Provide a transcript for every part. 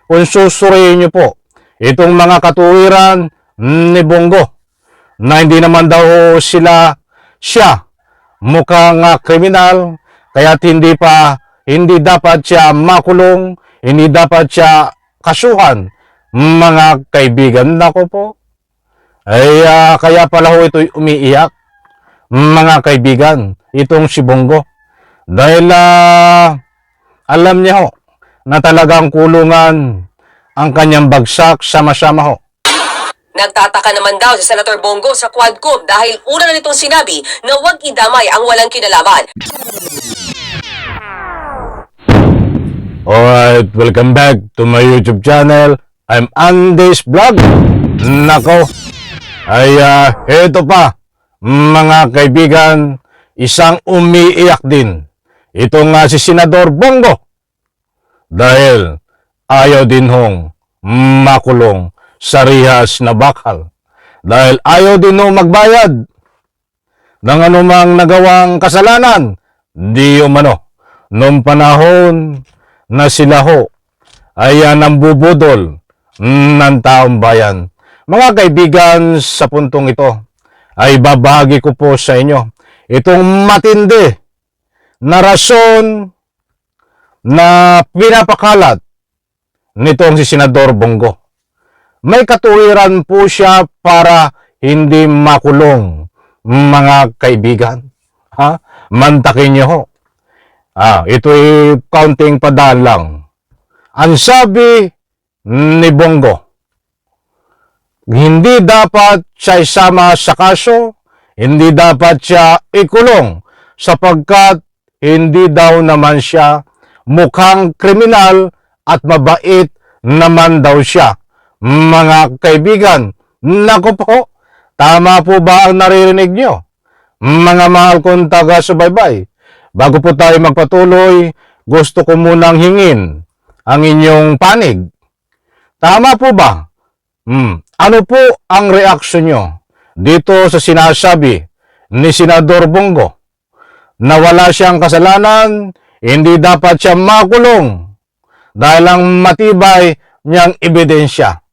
kung susuriin niyo po itong mga katuwiran ni Bongo na hindi naman daw siya mukhang kriminal, kaya't hindi dapat siya makulong, hindi dapat siya kasuhan. Mga kaibigan, nako po, ay kaya pala ho ito'y umiiyak, mga kaibigan, itong si Bongo. Dahil alam niya ho na talagang kulungan ang kanyang bagsak sama-sama ho. Nagtataka naman daw si Senator Bongo sa Quadcom dahil una na nitong sinabi na huwag idamay ang walang kinalaman. Alright, welcome back to my YouTube channel. I'm Andy's Vlog. Nako, ay ito pa, mga kaibigan, isang umiiyak din. Ito nga si Senador Bongo. Dahil ayaw din hong makulong sa rihas na bakal. Dahil ayaw din hong magbayad ng anumang nagawang kasalanan. Di umano, noong panahon na sila ho ay nambubudol ng taong bayan. Mga kaibigan, sa puntong ito ay babahagi ko po sa inyo itong matindi na rason na pinapakalat nitong si Senador Bongo. May katuwiran po siya para hindi makulong, mga kaibigan. Mantakin niyo ho. Ito'y counting padaan lang. Ang sabi ni Bongo, hindi dapat siya isama sa kaso, hindi dapat siya ikulong sapagkat hindi daw naman siya mukhang kriminal at mabait naman daw siya. Mga kaibigan, naku po, tama po ba ang naririnig nyo? Mga mahal kong taga-subaybay, bago po tayo magpatuloy, gusto ko munang hingin ang inyong panig. Tama po ba? Ano po ang reaksyon nyo dito sa sinasabi ni Senador Bongo na wala siyang kasalanan, hindi dapat siya makulong dahil ang matibay niyang ebidensya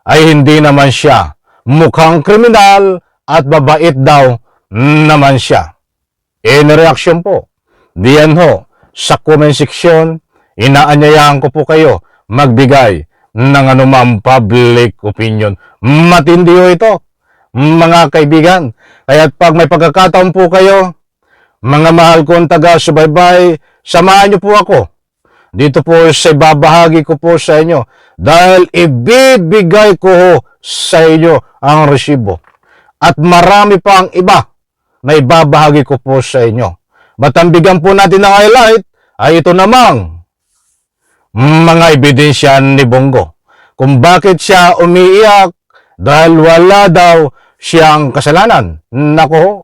ay hindi naman siya mukhang kriminal at babait daw naman siya. Reaksyon po, diyan ho sa comment section, inaanyayahan ko po kayo magbigay ng anumang public opinion. Matindi ho ito, mga kaibigan. Kaya't pag may pagkakataon po kayo, mga mahal kong taga-subaybay, samahan niyo po ako. Dito po sa ibabahagi ko po sa inyo dahil ibibigay ko sa inyo ang resibo. At marami pa ang iba na ibabahagi ko po sa inyo. Batambigyan po natin ng highlight ay ito namang mga ebidensya ni Bongo. Kung bakit siya umiiyak dahil wala daw siyang kasalanan. Nako,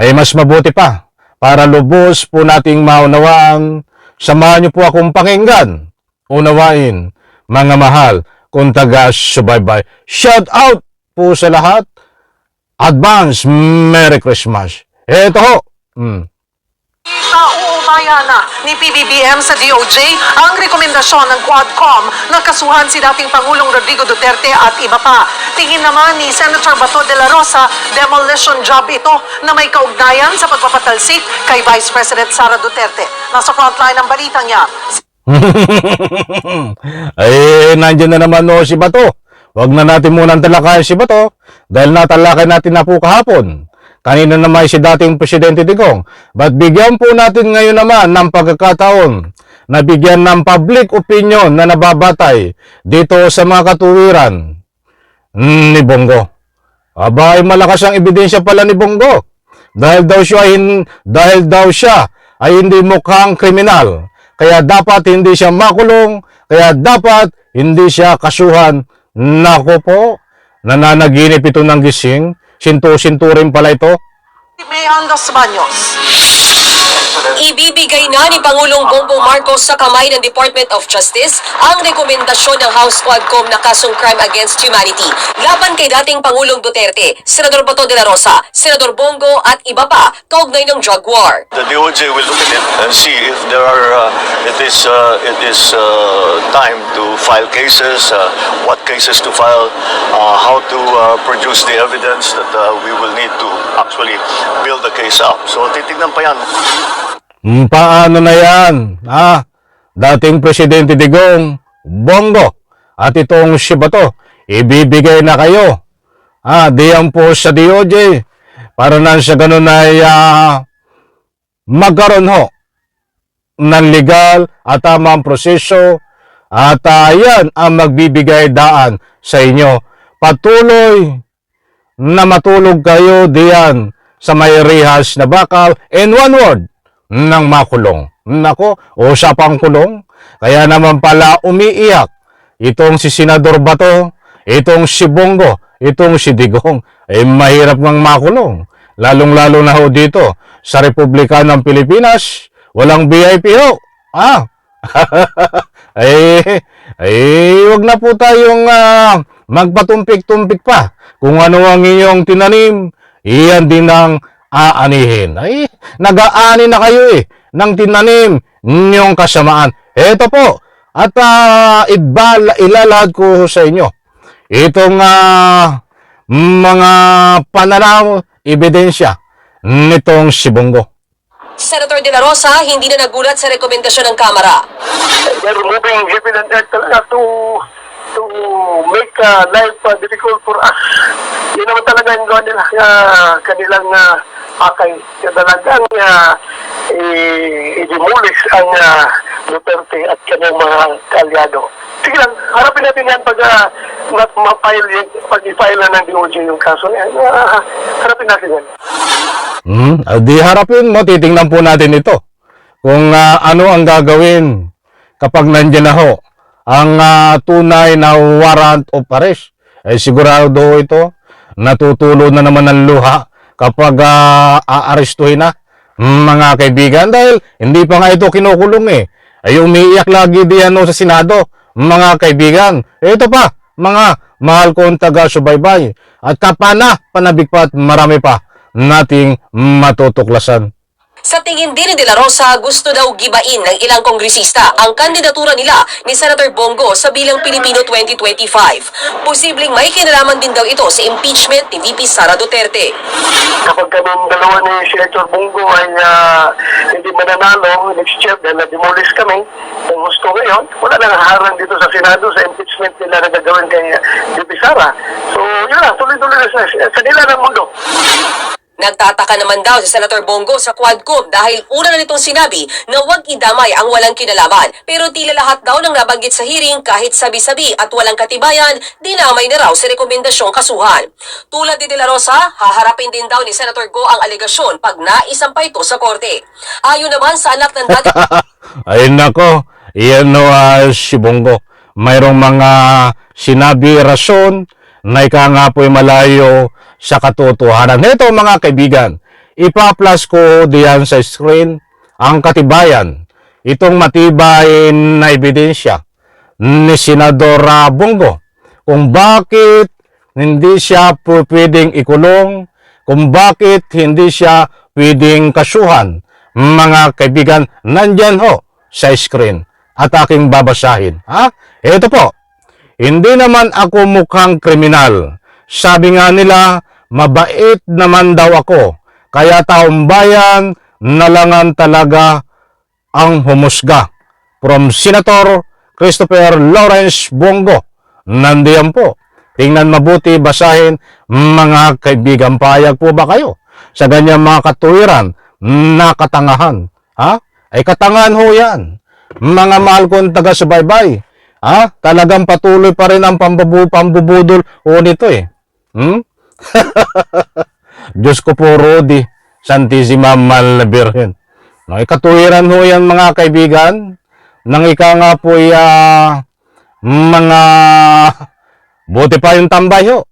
ay mas mabuti pa para lubos po nating maunawaan. Samahan niyo po akong pakinggan, unawain, mga mahal kung taga-subaybay. Shout out po sa lahat. Advance Merry Christmas. Ito ho. Nauumaya na ni PBBM sa DOJ ang rekomendasyon ng Quadcom na kasuhan si dating Pangulong Rodrigo Duterte at iba pa. Tingin naman ni Senator Bato de la Rosa, demolition job ito na may kaugnayan sa pagpapatalsik kay Vice President Sara Duterte. Nasa frontline ang balitang niya. Nandiyan na naman si Bato. Huwag na natin munang talakayan si Bato dahil natalakay natin na po kahapon. Kanina naman si dating Presidente Digong. But bigyan po natin ngayon naman ng pagkakataon na bigyan ng public opinion na nababatay dito sa mga katuwiran ni Bongo. Ay malakas ang ebidensya pala ni Bongo. Dahil daw siya ay hindi mukhang kriminal. Kaya dapat hindi siya makulong. Kaya dapat hindi siya kasuhan. Nako po, nananaginip ito ng gising. Sintu-sinturin pala ito. May Andas Baños. Ibibigay na ni Pangulong Bongbong Marcos sa kamay ng Department of Justice ang rekomendasyon ng House Quadcom na kasong crime against humanity laban kay dating Pangulong Duterte, Senador Bato de la Rosa, Senador Bongo at iba pa kaugnay ng drug war. The DOJ will look at it and see if there are it is time to file cases, what cases to file, how to produce the evidence that we will need to actually build the case up. So titignan pa yan. Paano na yan? Dating Presidente Digong, Bongo, at itong si Bato, ibibigay na kayo. Diyan po sa DOJ. Para na sa ganun ay magkaroon ho ng legal at tamang proseso at yan ang magbibigay daan sa inyo. Patuloy na matulog kayo diyan sa may rehas na bakal in one word ng makulong. Nako, usapang kulong. Kaya naman pala umiiyak itong si Senador Bato, itong si Bongo, itong si Digong. Mahirap ngang makulong. Lalong-lalo na ho dito sa Republika ng Pilipinas, walang VIP ho. Wag na po tayong magpatumpik-tumpik pa. Kung ano ang inyong tinanim, iyan din ang aanihin. Nag-aani na kayo ng tinanim ninyong kasamaan. Eto po, at ilalahad ko sa inyo itong mga pananaw, ebidensya nitong si Bongo. Senator de la Rosa hindi na nagulat sa rekomendasyon ng Kamara. They're moving heaven and earth talaga to make life difficult for us. Yun naman talaga yung gawin nila, kanilang akay. Talagang i-demolish ang Duterte at kanyang mga kalyado. Sige lang, harapin natin yan pag i-file na ng DOJ yung kaso niya. Harapin natin yan. Di harapin mo, titingnan po natin ito. Kung ano ang gagawin kapag nandiyan na ho ang tunay na warrant of arrest. Sigurado ito, natutulo na naman ng luha kapag aarestuhin na mga kaibigan. Dahil hindi pa nga ito kinukulong ay umiiyak lagi diyan sa Senado, mga kaibigan. Ito pa, mga mahal kong taga-subaybay. At kapana, panabik pa at marami pa nating matutuklasan. Sa tingin din ni De La Rosa, gusto daw gibain ng ilang kongresista ang kandidatura nila ni Senator Bongo sa bilang Pilipino 2025. Posibleng may kinalaman din daw ito sa impeachment ni VP Sara Duterte. Kapag kaming dalawa ni Senator Bongo ay hindi mananalo next year dahil na-demolish kami, ang gusto ngayon, wala nang harang dito sa Senado sa impeachment nila na gagawin kay VP Sara. So yun lang, tuloy-tuloy na sa nila ng mundo. Nagtataka naman daw si Senator Bongo sa Quadcom dahil una na nitong sinabi na huwag idamay ang walang kinalaman. Pero tila lahat daw ng nabanggit sa hearing kahit sabi-sabi at walang katibayan, dinamay na raw sa rekomendasyong kasuhan. Tulad ni De La Rosa, haharapin din daw ni Senator Go ang alegasyon pag naisampa ito sa korte. Ayon naman sa anak ng dati... Ay nako, iyan si Bongo. Mayroong mga sinabi rason na ika nga po'y malayo sa katotohanan. Ito mga kaibigan, ipa-plus ko diyan sa screen ang katibayan, itong matibay na ebidensya ni Senador Bongo kung bakit hindi siya pwedeng ikulong, kung bakit hindi siya pwedeng kasuhan. Mga kaibigan, nandyan ho sa screen at aking babasahin. Ito po, hindi naman ako mukhang kriminal. Sabi nga nila, mabait naman daw ako. Kaya taong bayan na langan talaga ang humusga. From Senator Christopher Lawrence Bongo. Nandiyan po. Tingnan mabuti, basahin, mga kaibigan. Payag po ba kayo sa ganyang mga katuwiran na katangahan? Ay katangahan ho yan. Mga mahal kong taga-subaybay. Talagang patuloy pa rin ang pambubudol o nito Diyos ko po, Rodi, Santissima Mahal na Birhen. Katuwiran ho yan mga kaibigan. Nang ika nga po mga buti pa yung tambay ho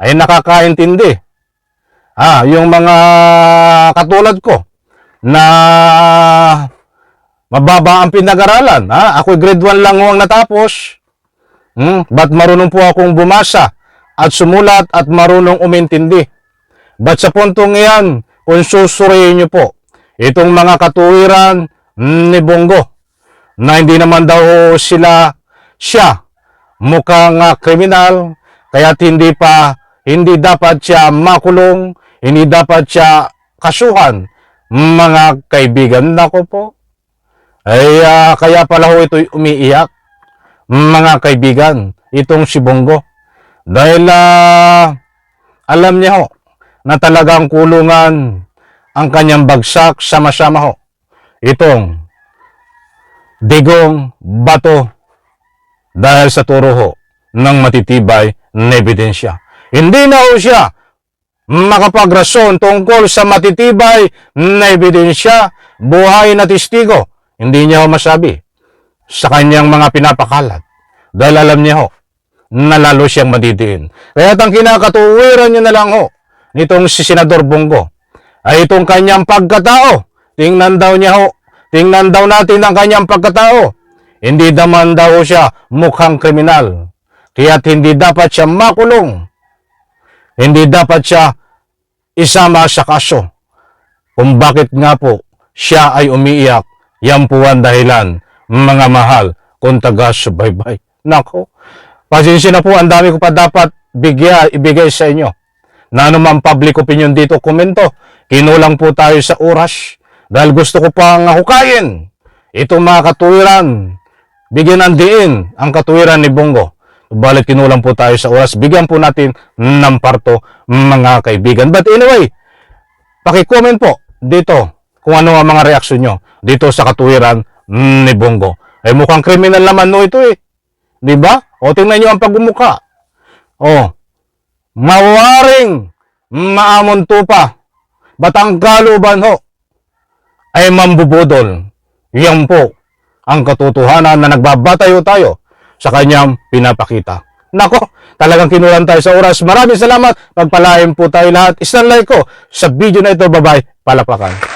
ay nakakaintindi. Yung mga katulad ko na mababa ang pinag-aralan. Ha? Ako grade 1 lang ho ang natapos. Ba't marunong po akong bumasa at sumulat at marunong umintindi? Ba't sa puntong iyan, kung susuriin niyo po, itong mga katuwiran ni Bongo, na hindi naman daw siya mukhang kriminal, kaya't hindi dapat siya makulong, hindi dapat siya kasuhan. Mga kaibigan, nako po. Ay, kaya pala ho ito'y umiiyak, mga kaibigan, itong si Bongo. Dahil alam niya ho, na talagang kulungan ang kanyang bagsak, sama-sama ho. Itong digong bato dahil sa turo ho ng matitibay na ebidensya. Hindi na ho siya makapagrason tungkol sa matitibay na ebidensya, buhay na testigo. Hindi niya ho masabi sa kanyang mga pinapakalat dahil alam niya ho na lalo siyang madidiin. Kaya ang kinakatuwiran niya na lang ho nitong si Senador Bongo ay itong kanyang pagkatao. Tingnan daw natin ang kanyang pagkatao. Hindi naman daw siya mukhang kriminal. Kaya't hindi dapat siya makulong. Hindi dapat siya isama sa kaso. Kung bakit nga po siya ay umiiyak, yan po ang dahilan, mga mahal, kung taga-subaybay. Nako, pasensya na po, ang dami ko pa dapat ibigay sa inyo. Na anumang public opinion dito, komento. Kinulang po tayo sa oras dahil gusto ko pang hukayin itong mga katuwiran. Bigyan ng diin ang katuwiran ni Bongo. Balit kinulang po tayo sa oras. Bigyan po natin ng parto, mga kaibigan. But anyway, paki-comment po dito kung ano ang mga reaksyon nyo dito sa katuwiran ni Bongo. Ay mukhang kriminal naman no ito eh. Diba? O tingnan nyo ang pagmumukha. O, mawaring maamon tupa, batang kaluban ho, ay mambubudol. Yan po ang katotohanan na nagbabatayo tayo sa kanyang pinapakita. Nako, talagang kinulan tayo sa oras. Maraming salamat. Pagpalain po tayo lahat. Isang like ko sa video na ito. Bye-bye. Palapakan.